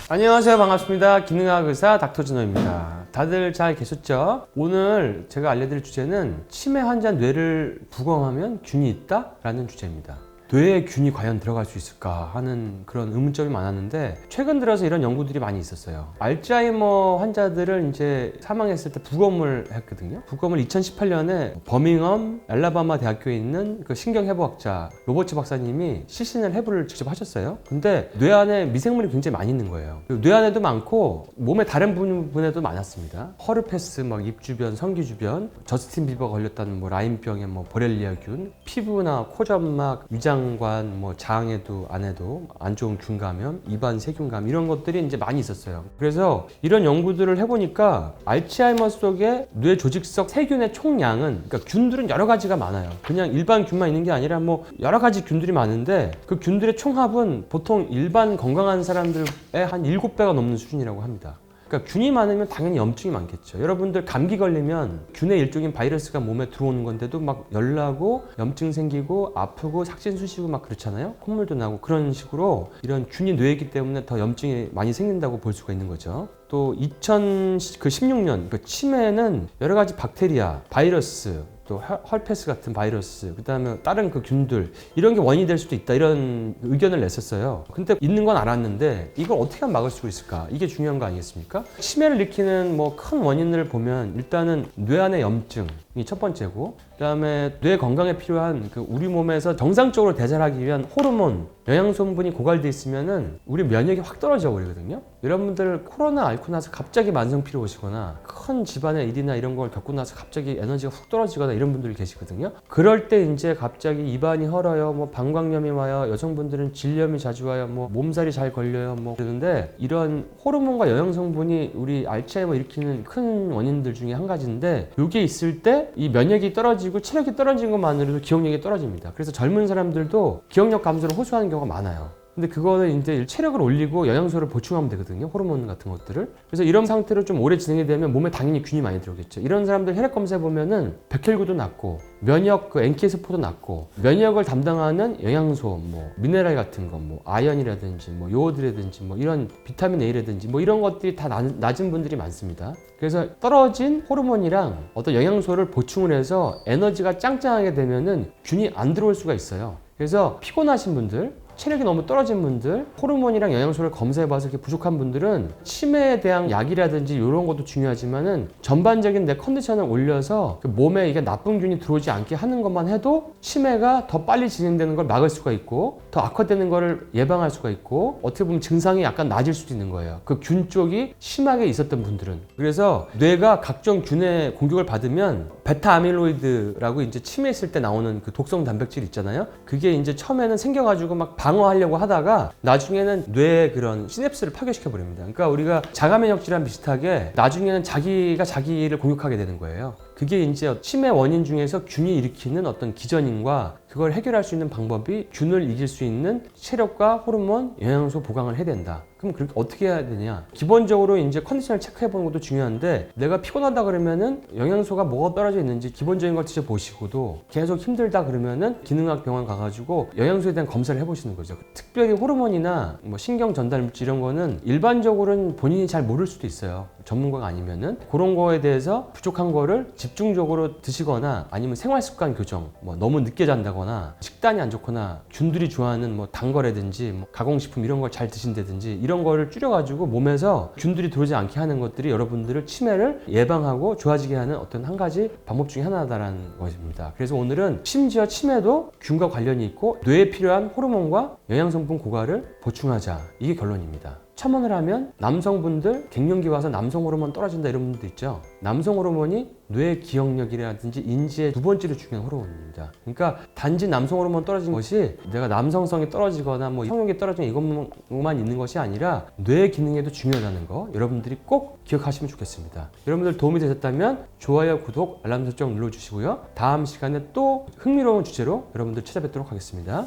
안녕하세요. 반갑습니다. 기능학 의사 닥터진호입니다. 다들 잘 계셨죠? 오늘 제가 알려드릴 주제는 치매 환자 뇌를 부검하면 균이 있다? 라는 주제입니다. 뇌에 균이 과연 들어갈 수 있을까 하는 그런 의문점이 많았는데 최근 들어서 이런 연구들이 많이 있었어요. 알츠하이머 환자들을 이제 사망했을 때 부검을 했거든요. 부검을 2018년에 버밍엄 알라바마 대학교에 있는 그 신경해부학자 로버츠 박사님이 실신을 해부를 직접 하셨어요. 근데 뇌 안에 미생물이 굉장히 많이 있는 거예요. 뇌 안에도 많고 몸의 다른 부분에도 많았습니다. 허르페스, 막 입 주변, 성기 주변, 저스틴 비버 걸렸다는 뭐 라임병의 뭐 보렐리아균, 피부나 코점막, 위장 관, 뭐 장에도 안에도 안 좋은 균 감염, 입안 세균감 이런 것들이 이제 많이 있었어요. 그래서 이런 연구들을 해보니까 알츠하이머 속의 뇌 조직석 세균의 총량은, 그러니까 균들은 여러 가지가 많아요. 그냥 일반 균만 있는 게 아니라 뭐 여러 가지 균들이 많은데 그 균들의 총합은 보통 일반 건강한 사람들의 한 7배가 넘는 수준이라고 합니다. 그러니까 균이 많으면 당연히 염증이 많겠죠. 여러분들 감기 걸리면 균의 일종인 바이러스가 몸에 들어오는 건데도 막 열나고 염증 생기고 아프고 삭신 쑤시고 막 그렇잖아요. 콧물도 나고 그런 식으로 이런 균이 뇌에 있기 때문에 더 염증이 많이 생긴다고 볼 수가 있는 거죠. 또 2016년 그 치매는 여러 가지 박테리아, 바이러스, 또 헐페스 같은 바이러스, 그 다음에 다른 그 균들 이런 게 원인이 될 수도 있다 이런 의견을 냈었어요. 근데 있는 건 알았는데 이걸 어떻게 하면 막을 수 있을까? 이게 중요한 거 아니겠습니까? 치매를 일으키는 뭐 큰 원인을 보면 일단은 뇌 안의 염증이 첫 번째고, 그 다음에 뇌 건강에 필요한 그 우리 몸에서 정상적으로 대사하기 위한 호르몬, 영양소분이 고갈돼 있으면은 우리 면역이 확 떨어져 버리거든요. 여러분들 코로나 앓고 나서 갑자기 만성 피로 오시거나 큰 집안의 일이나 이런 걸 겪고 나서 갑자기 에너지가 훅 떨어지거나 이런 분들이 계시거든요. 그럴 때 이제 갑자기 입안이 헐어요, 뭐 방광염이 와요, 여성분들은 질염이 자주 와요, 뭐 몸살이 잘 걸려요, 뭐 그러는데 이런 호르몬과 영양성분이 우리 알츠하이머 일으키는 큰 원인들 중에 한 가지인데, 이게 있을 때 이 면역이 떨어지고 체력이 떨어진 것만으로도 기억력이 떨어집니다. 그래서 젊은 사람들도 기억력 감소를 호소하는 경우가 많아요. 근데 그거는 이제 체력을 올리고 영양소를 보충하면 되거든요. 호르몬 같은 것들을. 그래서 이런 상태로 좀 오래 진행이 되면 몸에 당연히 균이 많이 들어오겠죠. 이런 사람들 혈액 검사해 보면은 백혈구도 낮고 면역 그 NK 세포도 낮고 면역을 담당하는 영양소 뭐 미네랄 같은 거 뭐 아연이라든지 뭐 요오드라든지 뭐 이런 비타민 A라든지 뭐 이런 것들이 다 낮은 분들이 많습니다. 그래서 떨어진 호르몬이랑 어떤 영양소를 보충을 해서 에너지가 짱짱하게 되면은 균이 안 들어올 수가 있어요. 그래서 피곤하신 분들, 체력이 너무 떨어진 분들, 호르몬이랑 영양소를 검사해봐서 이렇게 부족한 분들은 치매에 대한 약이라든지 이런 것도 중요하지만은 전반적인 내 컨디션을 올려서 그 몸에 이게 나쁜 균이 들어오지 않게 하는 것만 해도 치매가 더 빨리 진행되는 걸 막을 수가 있고 더 악화되는 걸 예방할 수가 있고 어떻게 보면 증상이 약간 나아질 수도 있는 거예요. 그 균 쪽이 심하게 있었던 분들은. 그래서 뇌가 각종 균의 공격을 받으면 베타 아밀로이드라고 이제 치매 있을 때 나오는 그 독성 단백질 있잖아요. 그게 이제 처음에는 생겨가지고 막 방어하려고 하다가 나중에는 뇌의 그런 시냅스를 파괴시켜 버립니다. 그러니까 우리가 자가 면역 질환 비슷하게 나중에는 자기가 자기를 공격하게 되는 거예요. 그게 이제 치매 원인 중에서 균이 일으키는 어떤 기전인과 그걸 해결할 수 있는 방법이 균을 이길 수 있는 체력과 호르몬, 영양소 보강을 해야 된다. 그럼 그렇게 어떻게 해야 되냐? 기본적으로 이제 컨디션을 체크해 보는 것도 중요한데, 내가 피곤하다 그러면은 영양소가 뭐가 떨어져 있는지 기본적인 걸 진짜 보시고도 계속 힘들다 그러면은 기능학 병원 가가지고 영양소에 대한 검사를 해보시는 거죠. 특별히 호르몬이나 뭐 신경 전달 물질 이런 거는 일반적으로는 본인이 잘 모를 수도 있어요. 전문가가 아니면은 그런 거에 대해서 부족한 거를 집중적으로 드시거나 아니면 생활 습관 교정, 뭐 너무 늦게 잔다거나 식단이 안 좋거나 균들이 좋아하는 뭐 단 거라든지 뭐 가공식품 이런 걸 잘 드신다든지 이런 거를 줄여가지고 몸에서 균들이 들어오지 않게 하는 것들이 여러분들을 치매를 예방하고 좋아지게 하는 어떤 한 가지 방법 중에 하나다라는 것입니다. 그래서 오늘은 심지어 치매도 균과 관련이 있고 뇌에 필요한 호르몬과 영양성분 고갈을 보충하자, 이게 결론입니다. 첨언을 하면 남성분들 갱년기 와서 남성 호르몬 떨어진다 이런 분들 있죠. 남성 호르몬이 뇌 기억력이라든지 인지의 두 번째로 중요한 호르몬입니다. 그러니까 단지 남성 호르몬 떨어진 것이 내가 남성성이 떨어지거나 뭐 성욕이 떨어지는 이것만 있는 것이 아니라 뇌 기능에도 중요하다는 거 여러분들이 꼭 기억하시면 좋겠습니다. 여러분들 도움이 되셨다면 좋아요, 구독, 알람 설정 눌러주시고요. 다음 시간에 또 흥미로운 주제로 여러분들 찾아뵙도록 하겠습니다.